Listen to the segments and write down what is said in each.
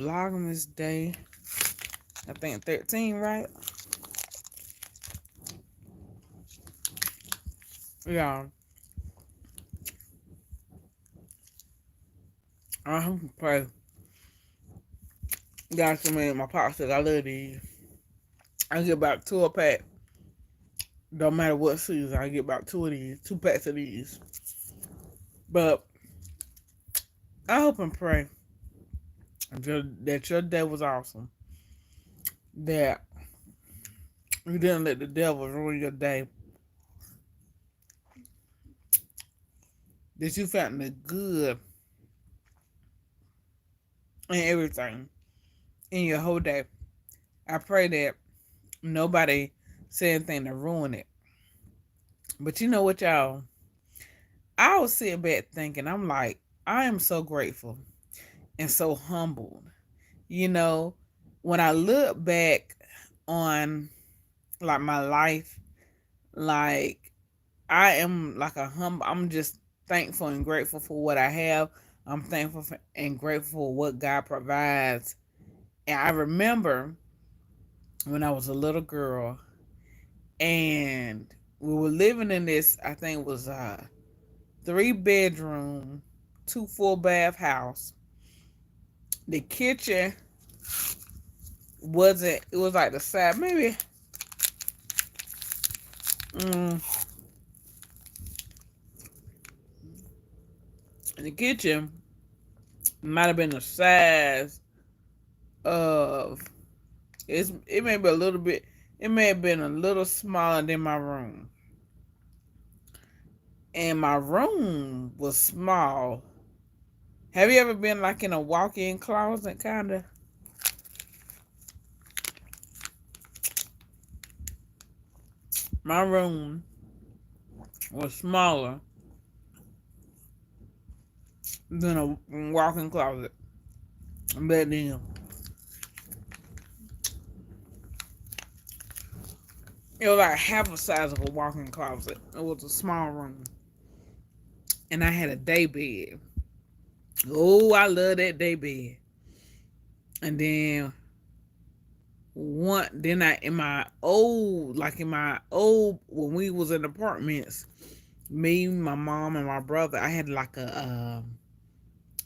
Vlogmas day, I think 13, right? Yeah. Pray. Got some in my pops said I love these. I get about two a pack. Don't matter what season, I get about two of these, 2 packs of these. But I hope and pray that your day was awesome. That you didn't let the devil ruin your day. That you found the good in everything in your whole day. I pray that nobody said anything to ruin it. But you know what, y'all? I was sitting back thinking, I'm like, I am so grateful and so humbled. You know, when I look back on like my life, like I am like I'm just thankful and grateful for what I have. I'm thankful for, and grateful for what God provides. And I remember when I was a little girl and we were living in this, I think it was 3 bedroom, 2 full bath house. The kitchen wasn't, it was like the side, maybe, mm, the kitchen might have been the size of, it may be a little bit, it may have been a little smaller than my room. And my room was small. Have you ever been like in a walk-in closet kind of? My room was smaller than a walk-in closet. But then it was like half the size of a walk-in closet. It was a small room. And I had a day bed. Oh, I love that day bed. And then in my old when we was in apartments, me, my mom, and my brother, I had like a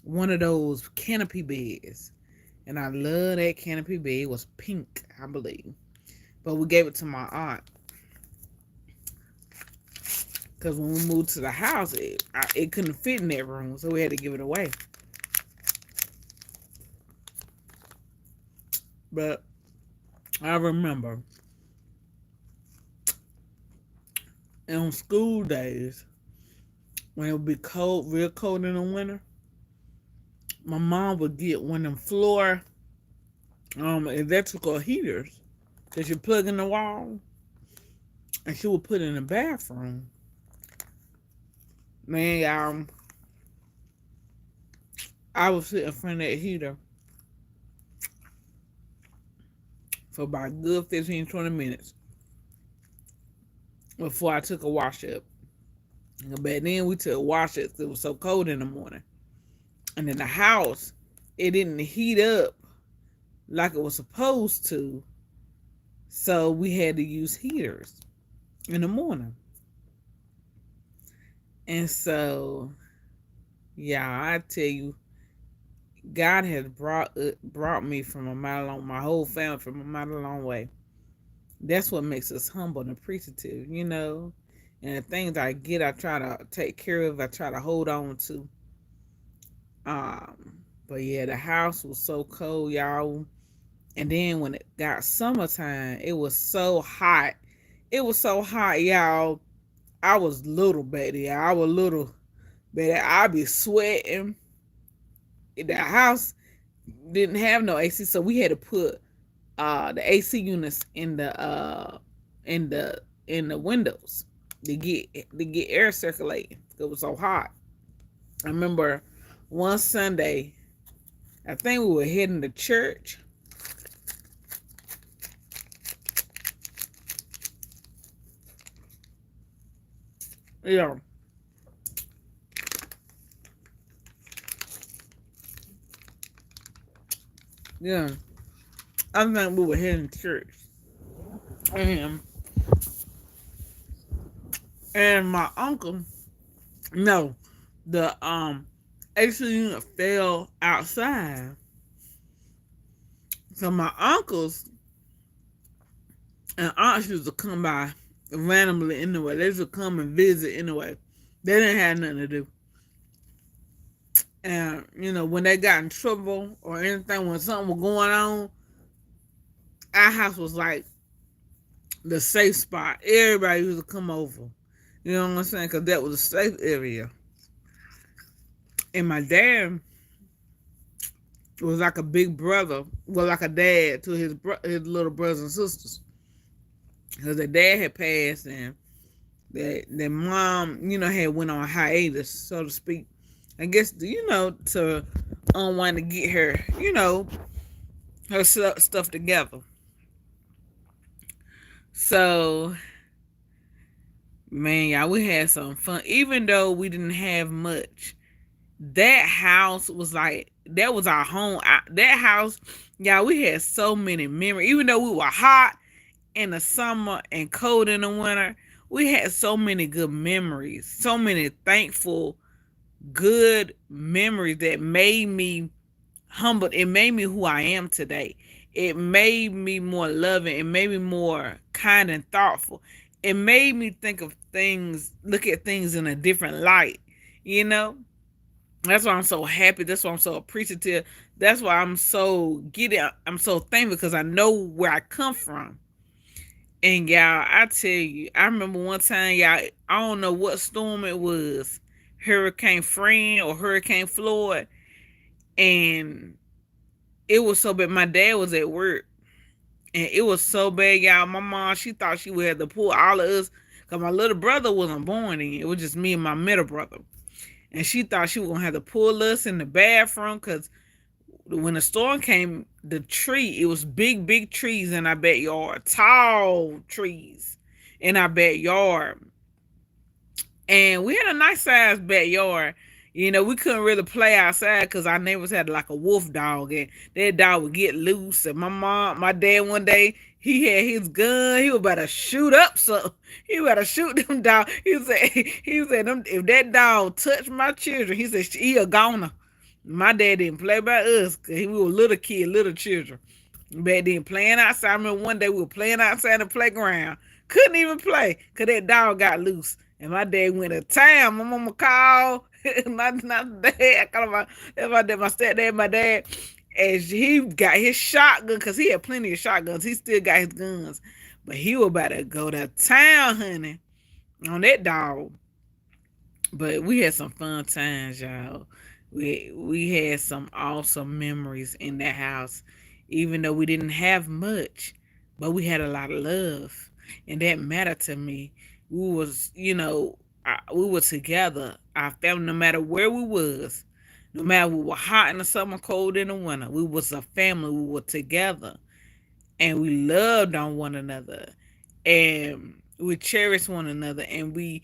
one of those canopy beds. And I love that canopy bed. It was pink, I believe. But we gave it to my aunt. Because when we moved to the house, it couldn't fit in that room. So we had to give it away. But I remember on school days, when it would be cold, real cold in the winter, my mom would get one of them floor electrical heaters that you plug in the wall, and she would put it in the bathroom. Man, I would sit in front of that heater for about a good 15, 20 minutes before I took a wash up. But then we took wash ups. It was so cold in the morning. And in the house, it didn't heat up like it was supposed to. So we had to use heaters in the morning. And so, yeah, I tell you, God has brought me from a mile long, my whole family from a mile long way. That's what makes us humble and appreciative, you know. And the things I get, I try to take care of. I try to hold on to. But yeah, the house was so cold, y'all. And then when it got summertime, it was so hot. It was so hot, y'all. I was little back there. I was little, but I'd be sweating. The house didn't have no AC, so we had to put the AC units in the in the windows to get air circulating. It was so hot. I remember one Sunday, I think we were heading to church. Yeah. Yeah, I think we were heading to church, and my uncle, no, the AC unit fell outside. So my uncles and aunts used to come by randomly anyway. They used to come and visit anyway. They didn't have nothing to do. And, when they got in trouble or anything, when something was going on, our house was like the safe spot. Everybody used to come over. You know what I'm saying? Because that was a safe area. And my dad was like a big brother, well, like a dad to his little brothers and sisters. Because their dad had passed and their mom, had went on hiatus, so to speak. I guess, to unwind to get her, her stuff together. So, man, y'all, we had some fun. Even though we didn't have much, that house was like, that was our home. That house, y'all, we had so many memories. Even though we were hot in the summer and cold in the winter, we had so many good memories, so many thankful, good memories that made me humbled. It made me who I am today. It made me more loving. It made me more kind and thoughtful. It made me think of things, look at things in a different light, you know? That's why I'm so happy. That's why I'm so appreciative. That's why I'm so I'm so thankful because I know where I come from. And y'all, I tell you, I remember one time, y'all, I don't know what storm it was, Hurricane Fran or Hurricane Floyd, and it was so bad. My dad was at work, and it was so bad, y'all. My mom, she thought she would have to pull all of us, because my little brother wasn't born in. It was just me and my middle brother. And she thought she was going to have to pull us in the bathroom, because when the storm came, it was big, big trees in our backyard, tall trees in our backyard. And we had a nice sized backyard. We couldn't really play outside because our neighbors had like a wolf dog, and that dog would get loose. And my dad one day, he had his gun. He was about to shoot up, so he was about to shoot them dog. He said, if that dog touched my children, he said, he a goner. My dad didn't play by us because we were little kids, little children. Back then, playing outside. I remember one day we were playing outside the playground. Couldn't even play because that dog got loose. And my dad went to town. My mama called. Not dad. I called my stepdad, my dad. And he got his shotgun because he had plenty of shotguns. He still got his guns. But he was about to go to town, honey, on that dog. But we had some fun times, y'all. We had some awesome memories in that house, even though we didn't have much, but we had a lot of love, and that mattered to me. We was, we were together. Our family, no matter where we was, no matter we were hot in the summer, cold in the winter, we was a family. We were together, and we loved on one another, and we cherished one another, and we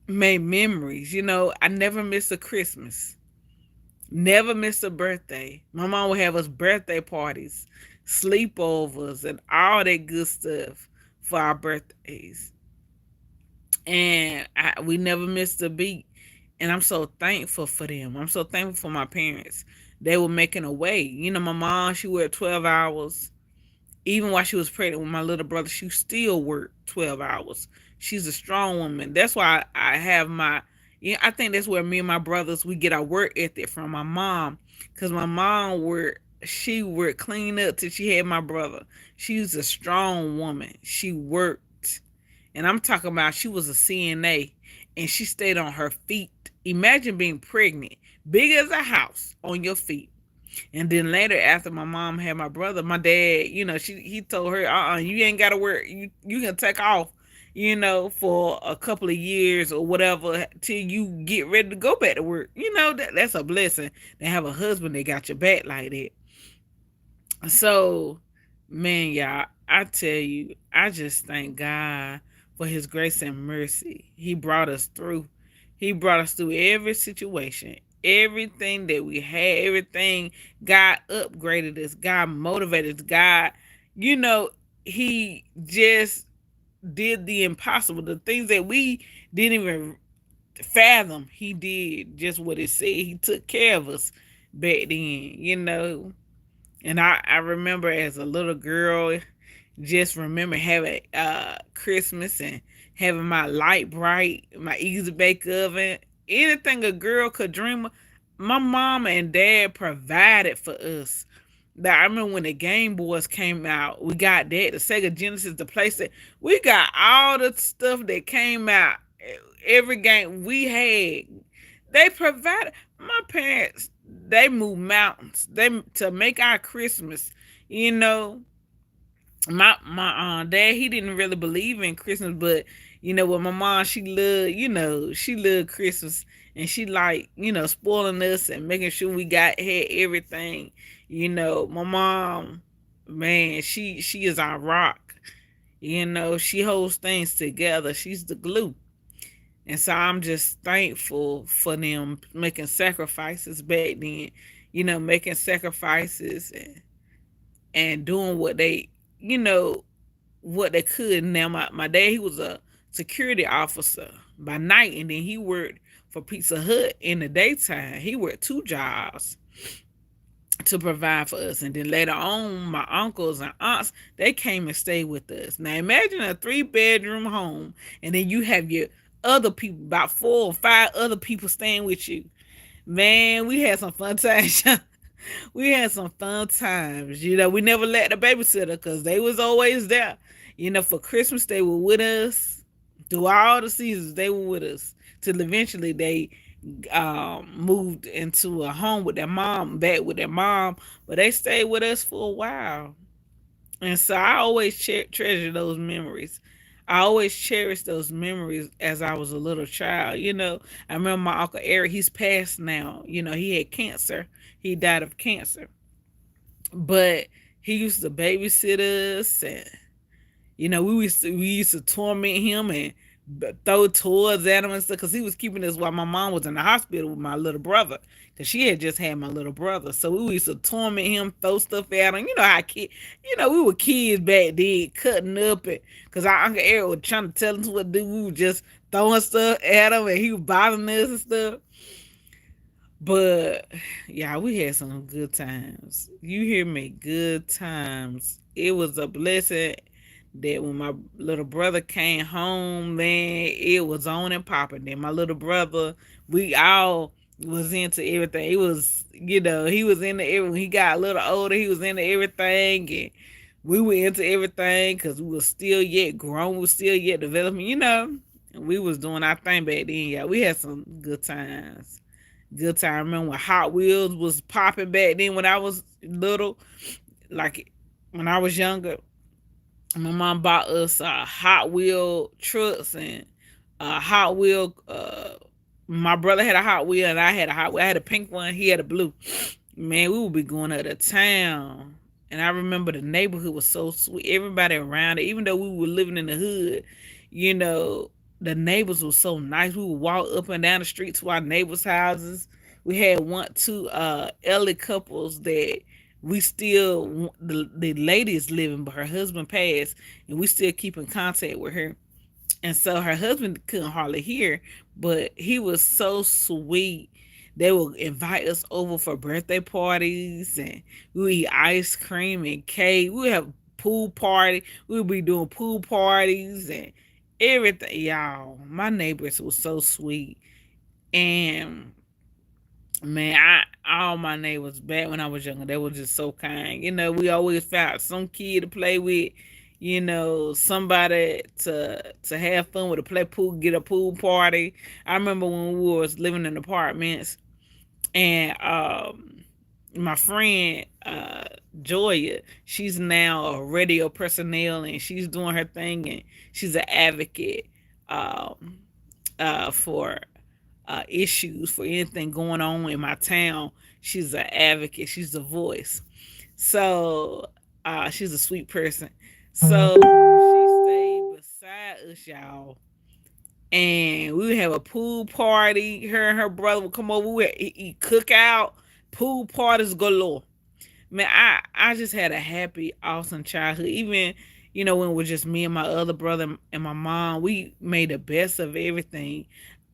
made memories. I never missed a Christmas. Never missed a birthday. My mom would have us birthday parties, sleepovers, and all that good stuff for our birthdays. And we never missed a beat. And I'm so thankful for them. I'm so thankful for my parents. They were making a way. My mom, she worked 12 hours. Even while she was pregnant with my little brother, she still worked 12 hours. She's a strong woman. That's why I have I think that's where me and my brothers, we get our work ethic from my mom. Because my mom she worked clean up till she had my brother. She was a strong woman. She worked. And I'm talking about she was a CNA and she stayed on her feet. Imagine being pregnant, big as a house, on your feet. And then later, after my mom had my brother, my dad, he told her, you ain't got to work. You can take off, for a couple of years or whatever till you get ready to go back to work. That's a blessing to have a husband that got your back like that. So, man, y'all, I tell you, I just thank God for his grace and mercy. He brought us through. He brought us through every situation. everything that we had, everything. God upgraded us. God motivated us. God, you know, He just did the impossible. The things that we didn't even fathom, He did just what it said. He took care of us back then, you know. And I remember as a little girl, just remember having Christmas and having my light bright, my easy bake oven, anything a girl could dream of. My mom and dad provided for us. That I remember when the Game Boys came out, we got that, the Sega Genesis, the PlayStation. We got all the stuff that came out. Every game we had, they provided. My parents, they moved mountains. They to make our Christmas. You know, my dad, he didn't really believe in Christmas, but you know, with my mom, she loved, you know, she loved Christmas, and she like, you know, spoiling us and making sure we had everything. You know, my mom, man, she is our rock. You know, she holds things together. She's the glue. And so I'm just thankful for them making sacrifices back then, you know, making sacrifices and doing what they, you know, what they could. Now, my dad, he was a security officer by night, and then he worked for Pizza Hut in the daytime. He worked two jobs to provide for us. And then later on, my uncles and aunts, they came and stayed with us. Now, imagine a 3-bedroom home, and then you have your other people, about 4 or 5 other people staying with you. Man, we had some fun times. We had some fun times. You know, we never let the babysitter because they was always there. You know, for Christmas, they were with us. Through all the seasons, they were with us. Till eventually they moved into a home with their mom, back with their mom. But they stayed with us for a while. And so I always treasure those memories. I always cherish those memories as I was a little child. You know, I remember my Uncle Eric, he's passed now. You know, he had cancer. He died of cancer. But he used to babysit us, and you know, we used to torment him and throw toys at him and stuff because he was keeping us while my mom was in the hospital with my little brother because she had just had my little brother. So we used to torment him, throw stuff at him. You know how you know, we were kids back then, cutting up and because our Uncle Eric was trying to tell us what to do. We were just throwing stuff at him and he was bothering us and stuff. But yeah, we had some good times. You hear me? Good times. It was a blessing that when my little brother came home, man, it was on and popping. Then my little brother, we all was into everything. It was, you know, he was into everything. When he got a little older, he was into everything, and we were into everything because we were still yet grown, we were still yet developing, you know. And we was doing our thing back then. Yeah, we had some good times. Good time. I remember when Hot Wheels was popping back then when I was little, like when I was younger. My mom bought us Hot Wheel trucks and Hot Wheel. My brother had a Hot Wheel and I had a Hot Wheel. I had a pink one. He had a blue. Man, we would be going out of town. And I remember the neighborhood was so sweet. Everybody around it, even though we were living in the hood, you know, the neighbors were so nice. We would walk up and down the street to our neighbors' houses. We had two elderly couples that we still, the lady is living, but her husband passed, and we still keep in contact with her. And so her husband couldn't hardly hear, but he was so sweet. They would invite us over for birthday parties, and we would eat ice cream and cake. We would have pool party. We would be doing pool parties and everything. Y'all, my neighbors was so sweet. And man, all my neighbors back when I was younger, they were just so kind. You know, we always found some kid to play with, you know, somebody to have fun with, to play pool, get a pool party. I remember when we was living in apartments, and my friend Joya, she's now a radio personnel, and she's doing her thing, and she's an advocate for issues, for anything going on in my town. She's an advocate. She's a voice. So she's a sweet person. So she stayed beside us, y'all. and we would have a pool party. Her and her brother would come over. We would eat cookout, pool parties galore. Man, I just had a happy, awesome childhood. Even, when it was just me and my other brother and my mom, we made the best of everything.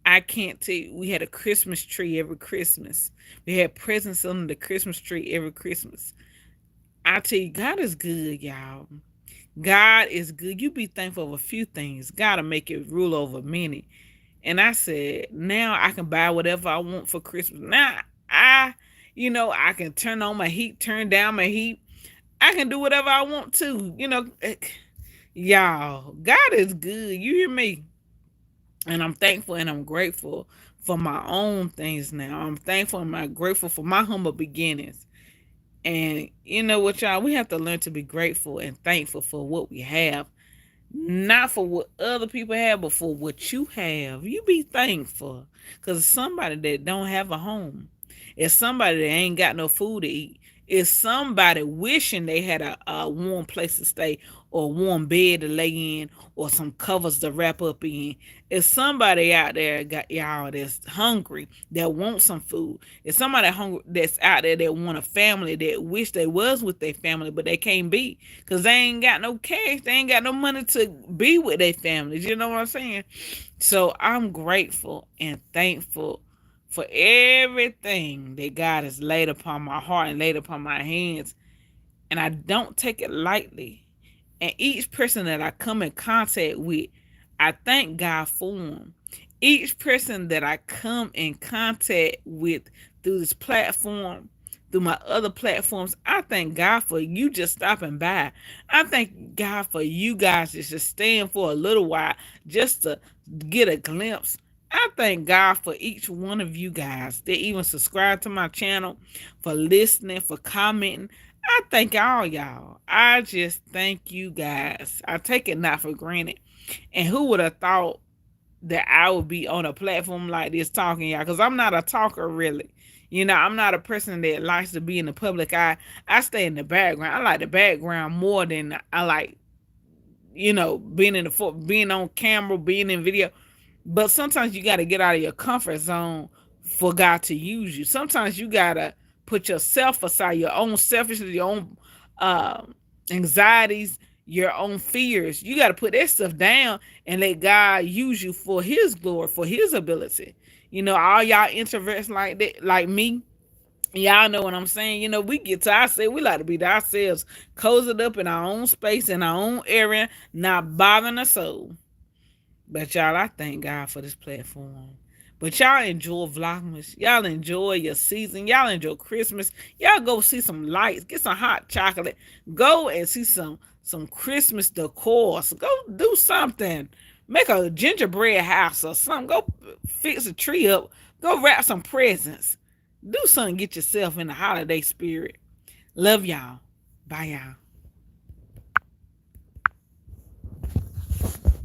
I can't tell you, we had a Christmas tree every Christmas. We had presents under the Christmas tree every Christmas. I tell you, God is good, y'all. God is good. You be thankful of a few things. God will make it rule over many. And I said, now I can buy whatever I want for Christmas. Now I can turn on my heat, turn down my heat. I can do whatever I want to. Y'all, God is good. You hear me? And I'm thankful and I'm grateful for my own things now. I'm thankful and I'm grateful for my humble beginnings. And you know what, y'all? We have to learn to be grateful and thankful for what we have. Not for what other people have, but for what you have. You be thankful. Because somebody that don't have a home. It's somebody that ain't got no food to eat. It's somebody wishing they had a warm place to stay, or a warm bed to lay in, or some covers to wrap up in. It's somebody out there got y'all that's hungry, that wants some food. It's somebody hungry that's out there that want a family, that wish they was with their family, but they can't be because they ain't got no cash. They ain't got no money to be with their families. You know what I'm saying? So I'm grateful and thankful for everything that God has laid upon my heart and laid upon my hands. And I don't take it lightly. And each person that I come in contact with, I thank God for them. Each person that I come in contact with through this platform, through my other platforms, I thank God for you just stopping by. I thank God for you guys just staying for a little while just to get a glimpse. I thank God for each one of you guys that even subscribe to my channel, for listening, for commenting. I thank all y'all. I just thank you guys. I take it not for granted. And who would have thought that I would be on a platform like this talking, y'all? Because I'm not a talker, really. I'm not a person that likes to be in the public eye. I stay in the background. I like the background more than I like, being on camera, being in video. But sometimes you got to get out of your comfort zone for God to use you. Sometimes you got to put yourself aside, your own selfishness, your own uh, anxieties, your own fears. You got to put that stuff down and let God use you for his glory, for his ability. All y'all introverts like that, like me, y'all know what I'm saying. We get to ourselves. We like to be to ourselves, cozied up in our own space, in our own area, not bothering a soul. But y'all, I thank God for this platform. But y'all enjoy Vlogmas. Y'all enjoy your season. Y'all enjoy Christmas. Y'all go see some lights. Get some hot chocolate. Go and see some Christmas decor. So go do something. Make a gingerbread house or something. Go fix a tree up. Go wrap some presents. Do something. Get yourself in the holiday spirit. Love y'all. Bye, y'all.